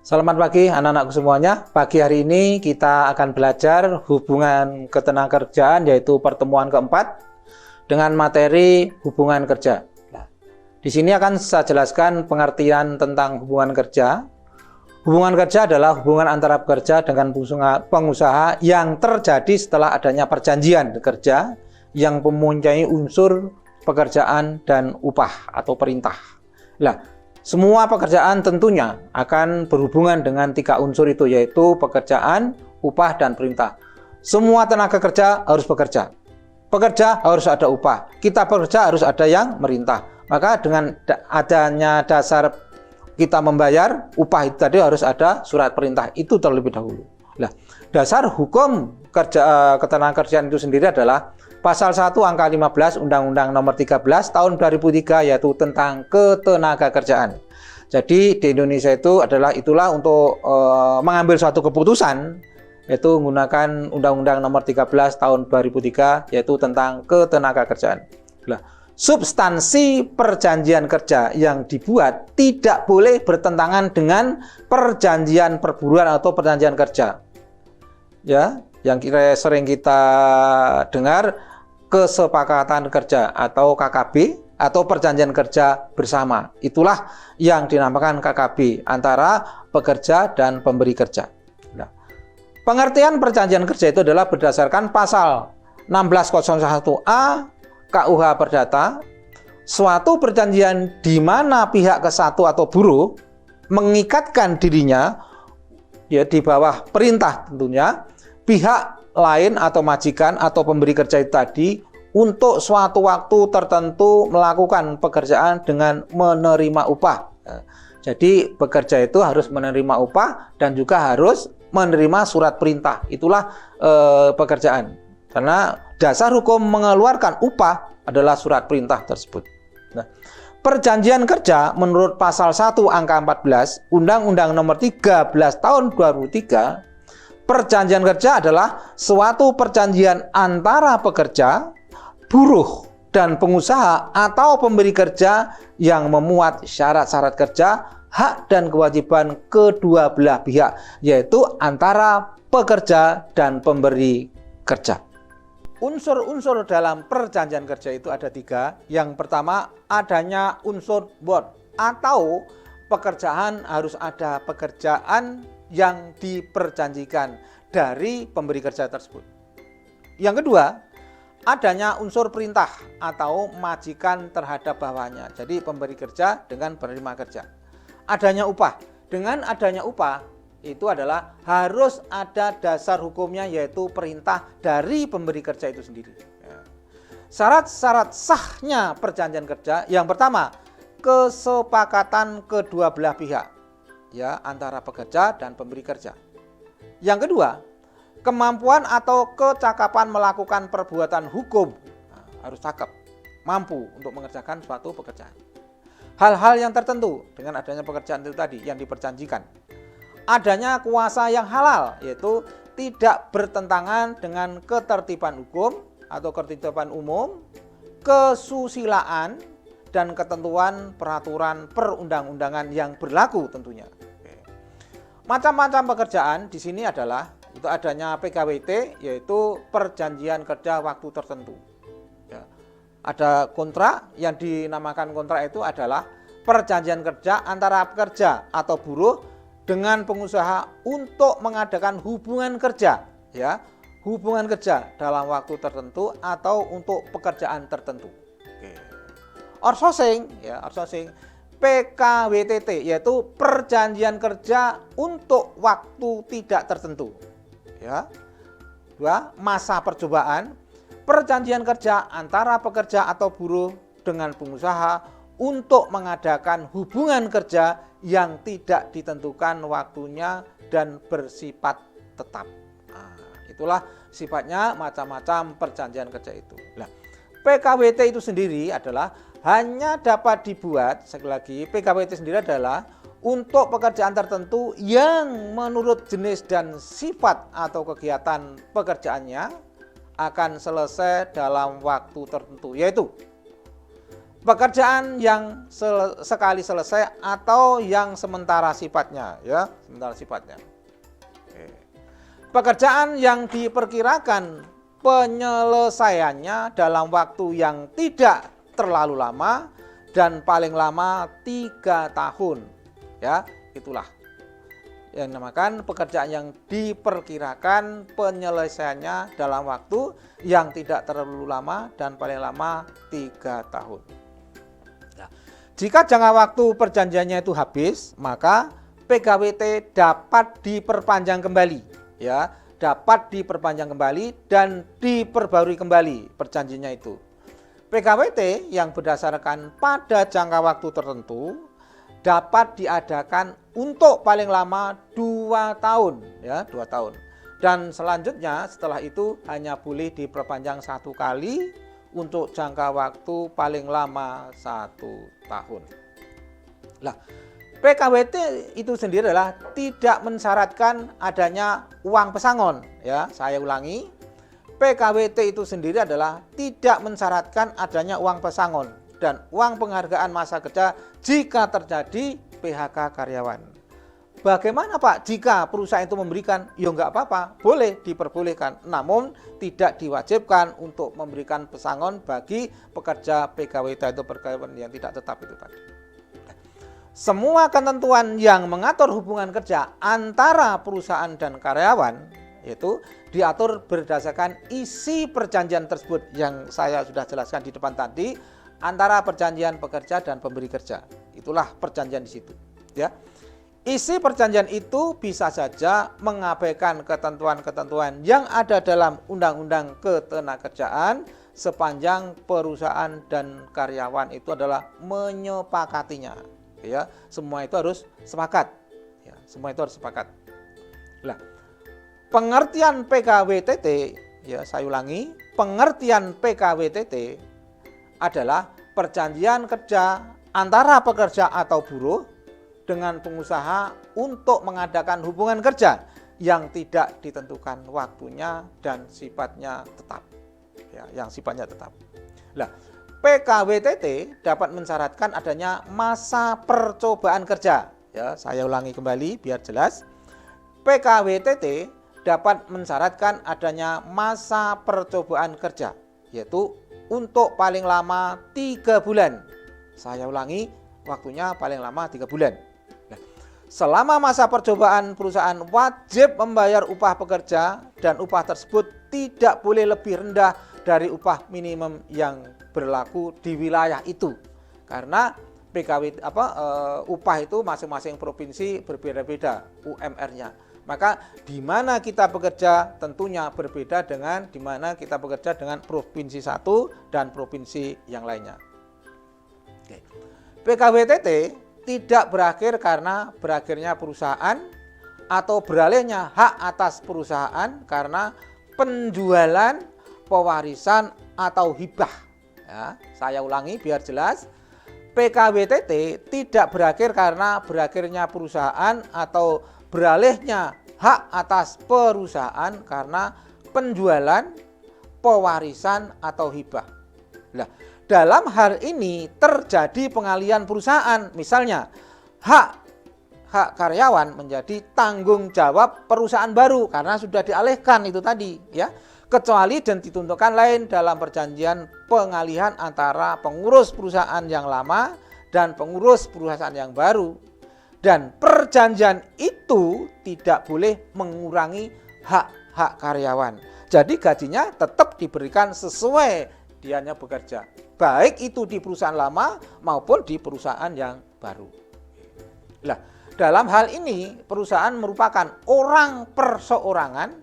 Selamat pagi anak-anakku semuanya. Pagi hari ini kita akan belajar hubungan ketenagakerjaan, yaitu pertemuan keempat dengan materi hubungan kerja. Nah, di sini akan saya jelaskan pengertian tentang hubungan kerja. Hubungan kerja adalah hubungan antara pekerja dengan pengusaha yang terjadi setelah adanya perjanjian kerja yang mempunyai unsur pekerjaan dan upah atau perintah. Nah, semua pekerjaan tentunya akan berhubungan dengan tiga unsur itu, yaitu pekerjaan, upah, dan perintah. Semua tenaga kerja harus bekerja. Pekerja harus ada upah. Kita bekerja harus ada yang merintah. Maka dengan adanya dasar kita membayar, upah itu tadi harus ada surat perintah. Itu terlebih dahulu. Nah, dasar hukum ketenagakerjaan itu sendiri adalah Pasal 1 angka 15 Undang-Undang Nomor 13 Tahun 2003, yaitu tentang ketenagakerjaan. Jadi di Indonesia itulah untuk mengambil suatu keputusan, yaitu menggunakan Undang-Undang Nomor 13 Tahun 2003, yaitu tentang ketenagakerjaan. Nah, substansi perjanjian kerja yang dibuat tidak boleh bertentangan dengan perjanjian perburuan atau perjanjian kerja. Ya, yang sering kita dengar, kesepakatan kerja atau KKB atau perjanjian kerja bersama. Itulah yang dinamakan KKB antara pekerja dan pemberi kerja. Nah, pengertian perjanjian kerja itu adalah berdasarkan pasal 1601A KUH Perdata. Suatu perjanjian di mana pihak ke-1 atau buruh mengikatkan dirinya ya di bawah perintah tentunya pihak lain atau majikan atau pemberi kerja itu tadi untuk suatu waktu tertentu melakukan pekerjaan dengan menerima upah. Jadi bekerja itu harus menerima upah dan juga harus menerima surat perintah. Itulah pekerjaan. Karena dasar hukum mengeluarkan upah adalah surat perintah tersebut. Nah, perjanjian kerja menurut pasal 1 angka 14 Undang-Undang Nomor 13 Tahun 2003, perjanjian kerja adalah suatu perjanjian antara pekerja, buruh, dan pengusaha atau pemberi kerja yang memuat syarat-syarat kerja, hak dan kewajiban kedua belah pihak, yaitu antara pekerja dan pemberi kerja. Unsur-unsur dalam perjanjian kerja itu ada tiga. Yang pertama, adanya unsur bond atau pekerjaan, harus ada pekerjaan yang diperjanjikan dari pemberi kerja tersebut. Yang kedua, adanya unsur perintah atau majikan terhadap bawahannya. Jadi pemberi kerja dengan penerima kerja. Adanya upah. Dengan adanya upah itu adalah harus ada dasar hukumnya, yaitu perintah dari pemberi kerja itu sendiri. Syarat-syarat sahnya perjanjian kerja, yang pertama, kesepakatan kedua belah pihak, ya, antara pekerja dan pemberi kerja. Yang kedua, kemampuan atau kecakapan melakukan perbuatan hukum. Nah, harus cakap, mampu untuk mengerjakan suatu pekerjaan. Hal-hal yang tertentu dengan adanya pekerjaan itu tadi yang diperjanjikan. Adanya kuasa yang halal, yaitu tidak bertentangan dengan ketertiban hukum atau ketertiban umum, kesusilaan, dan ketentuan peraturan perundang-undangan yang berlaku tentunya. Macam-macam pekerjaan di sini adalah itu adanya PKWT, yaitu perjanjian kerja waktu tertentu. Ya. Ada kontrak, yang dinamakan kontrak itu adalah perjanjian kerja antara pekerja atau buruh dengan pengusaha untuk mengadakan hubungan kerja, ya, hubungan kerja dalam waktu tertentu atau untuk pekerjaan tertentu. Oke. Outsourcing, ya, outsourcing. PKWTT, yaitu perjanjian kerja untuk waktu tidak tertentu. Ya. Dua, masa percobaan, perjanjian kerja antara pekerja atau buruh dengan pengusaha untuk mengadakan hubungan kerja yang tidak ditentukan waktunya dan bersifat tetap. Nah, itulah sifatnya macam-macam perjanjian kerja itu. Nah, PKWT itu sendiri adalah hanya dapat dibuat, sekali lagi, PKWT sendiri adalah untuk pekerjaan tertentu yang menurut jenis dan sifat atau kegiatan pekerjaannya akan selesai dalam waktu tertentu, yaitu pekerjaan yang sekali selesai atau yang sementara sifatnya, ya, sementara sifatnya. Pekerjaan yang diperkirakan penyelesaiannya dalam waktu yang tidak terlalu lama dan paling lama 3 tahun, ya, itulah yang dinamakan pekerjaan yang diperkirakan penyelesaiannya dalam waktu yang tidak terlalu lama dan paling lama 3 tahun. Nah, jika jangka waktu perjanjiannya itu habis, maka PKWT dapat diperpanjang kembali, ya, dapat diperpanjang kembali dan diperbarui kembali perjanjiannya itu. PKWT yang berdasarkan pada jangka waktu tertentu dapat diadakan untuk paling lama 2 tahun, ya, 2 tahun. Dan selanjutnya setelah itu hanya boleh diperpanjang 1 kali untuk jangka waktu paling lama 1 tahun. Nah, PKWT itu sendiri adalah tidak mensyaratkan adanya uang pesangon, ya. Saya ulangi, PKWT itu sendiri adalah tidak mensyaratkan adanya uang pesangon dan uang penghargaan masa kerja jika terjadi PHK karyawan. Bagaimana Pak jika perusahaan itu memberikan? Ya nggak apa-apa, boleh diperbolehkan. Namun tidak diwajibkan untuk memberikan pesangon bagi pekerja PKWT atau pegawai yang tidak tetap itu tadi. Semua ketentuan yang mengatur hubungan kerja antara perusahaan dan karyawan yaitu diatur berdasarkan isi perjanjian tersebut yang saya sudah jelaskan di depan tadi antara perjanjian pekerja dan pemberi kerja. Itulah perjanjian di situ, ya. Isi perjanjian itu bisa saja mengabaikan ketentuan-ketentuan yang ada dalam Undang-Undang Ketenagakerjaan sepanjang perusahaan dan karyawan itu adalah menyepakatinya, ya. Semua itu harus sepakat, ya. Semua itu harus sepakat. Nah, pengertian PKWTT, ya, saya ulangi, pengertian PKWTT adalah perjanjian kerja antara pekerja atau buruh dengan pengusaha untuk mengadakan hubungan kerja yang tidak ditentukan waktunya dan sifatnya tetap, ya, yang sifatnya tetap. Nah, PKWTT dapat mensyaratkan adanya masa percobaan kerja, ya. Saya ulangi kembali biar jelas. PKWTT dapat mensyaratkan adanya masa percobaan kerja, yaitu untuk paling lama 3 bulan. Saya ulangi, waktunya paling lama 3 bulan. Nah, selama masa percobaan, perusahaan wajib membayar upah pekerja dan upah tersebut tidak boleh lebih rendah dari upah minimum yang berlaku di wilayah itu. Karena upah itu masing-masing provinsi berbeda-beda UMR-nya. Maka di mana kita bekerja tentunya berbeda dengan di mana kita bekerja dengan provinsi satu dan provinsi yang lainnya. Oke. PKWTT tidak berakhir karena berakhirnya perusahaan atau beralihnya hak atas perusahaan karena penjualan, pewarisan atau hibah. Ya, saya ulangi biar jelas. PKWTT tidak berakhir karena berakhirnya perusahaan atau beralihnya hak atas perusahaan karena penjualan, pewarisan atau hibah. Nah, dalam hal ini terjadi pengalihan perusahaan, misalnya hak karyawan menjadi tanggung jawab perusahaan baru karena sudah dialihkan itu tadi, ya. Kecuali dan ditentukan lain dalam perjanjian pengalihan antara pengurus perusahaan yang lama dan pengurus perusahaan yang baru. Dan perjanjian itu tidak boleh mengurangi hak-hak karyawan. Jadi gajinya tetap diberikan sesuai dianya bekerja. Baik itu di perusahaan lama maupun di perusahaan yang baru. Nah, dalam hal ini perusahaan merupakan orang perseorangan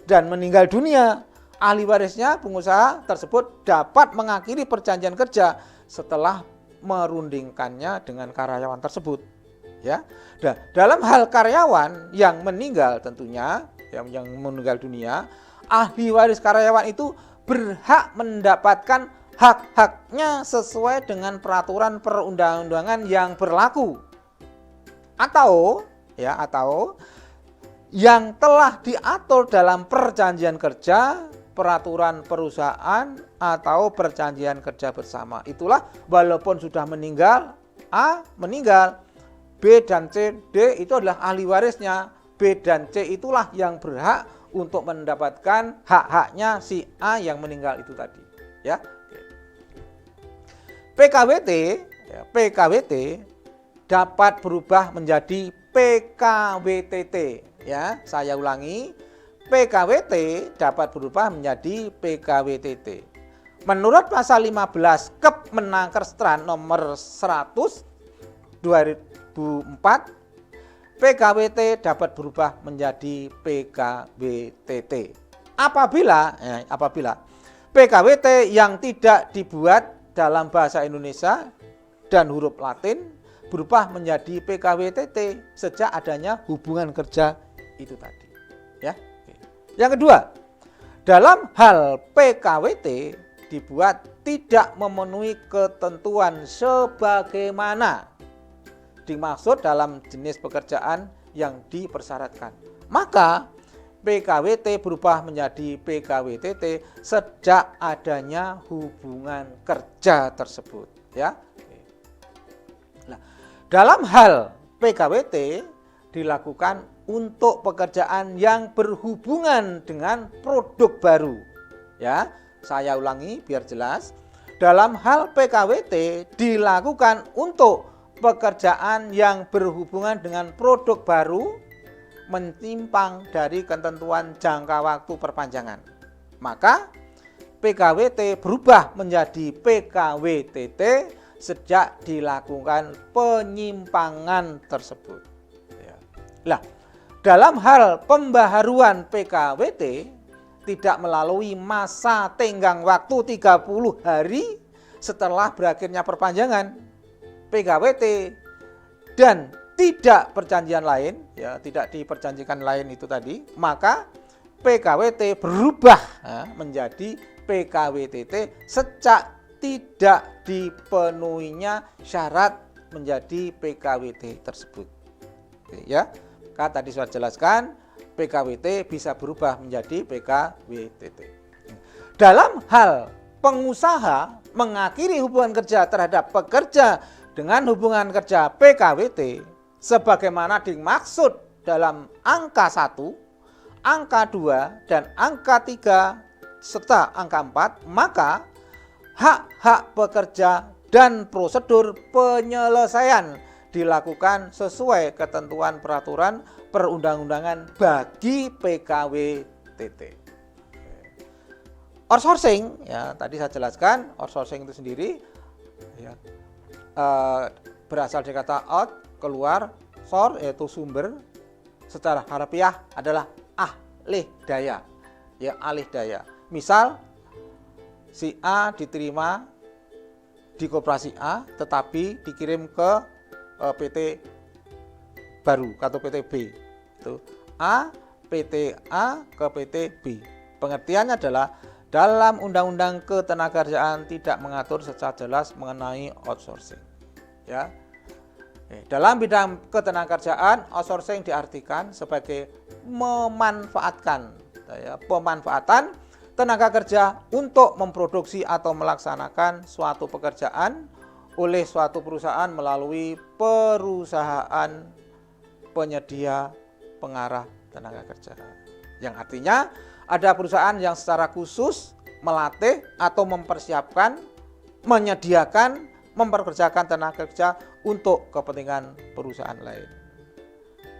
dan meninggal dunia. Ahli warisnya pengusaha tersebut dapat mengakhiri perjanjian kerja setelah merundingkannya dengan karyawan tersebut. Ya, nah, dalam hal karyawan yang meninggal tentunya, yang meninggal dunia, ahli waris karyawan itu berhak mendapatkan hak-haknya sesuai dengan peraturan perundang-undangan yang berlaku, atau yang telah diatur dalam perjanjian kerja peraturan perusahaan atau perjanjian kerja bersama. Itulah walaupun sudah meninggal, A meninggal, B dan C, D itu adalah ahli warisnya. B dan C itulah yang berhak untuk mendapatkan hak-haknya si A yang meninggal itu tadi. Ya. PKWT dapat berubah menjadi PKWTT. Ya, saya ulangi. PKWT dapat berubah menjadi PKWTT. Menurut pasal 15 Kemenakerstran nomor 100 2004, PKWT dapat berubah menjadi PKWTT. Apabila PKWT yang tidak dibuat dalam bahasa Indonesia dan huruf Latin berubah menjadi PKWTT sejak adanya hubungan kerja itu tadi. Ya. Yang kedua, dalam hal PKWT dibuat tidak memenuhi ketentuan sebagaimana dimaksud dalam jenis pekerjaan yang dipersyaratkan, maka PKWT berubah menjadi PKWTT sejak adanya hubungan kerja tersebut. Ya. Nah, dalam hal PKWT dilakukan untuk pekerjaan yang berhubungan dengan produk baru. Ya, saya ulangi biar jelas. Dalam hal PKWT dilakukan untuk pekerjaan yang berhubungan dengan produk baru menyimpang dari ketentuan jangka waktu perpanjangan. Maka PKWT berubah menjadi PKWTT sejak dilakukan penyimpangan tersebut. Ya. Lah, dalam hal pembaharuan PKWT tidak melalui masa tenggang waktu 30 hari setelah berakhirnya perpanjangan PKWT dan tidak perjanjian lain, ya, tidak diperjanjikan lain itu tadi, maka PKWT berubah menjadi PKWTT sejak tidak dipenuhinya syarat menjadi PKWT tersebut. Oke, ya. Maka tadi sudah jelaskan PKWT bisa berubah menjadi PKWTT. Dalam hal pengusaha mengakhiri hubungan kerja terhadap pekerja dengan hubungan kerja PKWT sebagaimana dimaksud dalam angka 1, angka 2, dan angka 3 serta angka 4, maka hak-hak pekerja dan prosedur penyelesaian dilakukan sesuai ketentuan peraturan perundang-undangan bagi PKWTT. Outsourcing, ya tadi saya jelaskan, outsourcing itu sendiri ya, berasal dari kata out, keluar, source yaitu sumber, secara harfiah adalah alih daya, ya alih daya. Misal si A diterima di koperasi A tetapi dikirim ke PT baru atau PT B. Itu A, PT A ke PT B. Pengertiannya adalah dalam Undang-Undang Ketenagakerjaan tidak mengatur secara jelas mengenai outsourcing. Ya. Dalam bidang ketenagakerjaan, outsourcing diartikan sebagai memanfaatkan, ya, pemanfaatan tenaga kerja untuk memproduksi atau melaksanakan suatu pekerjaan oleh suatu perusahaan melalui perusahaan penyedia pengarah tenaga kerja. Yang artinya ada perusahaan yang secara khusus melatih atau mempersiapkan, menyediakan, memperkerjakan tenaga kerja untuk kepentingan perusahaan lain.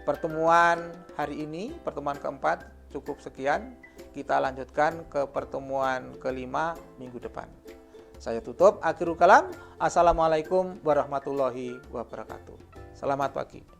Pertemuan hari ini, pertemuan keempat cukup sekian. Kita lanjutkan ke pertemuan kelima minggu depan. Saya tutup akhirul kalam. Assalamualaikum warahmatullahi wabarakatuh. Selamat pagi.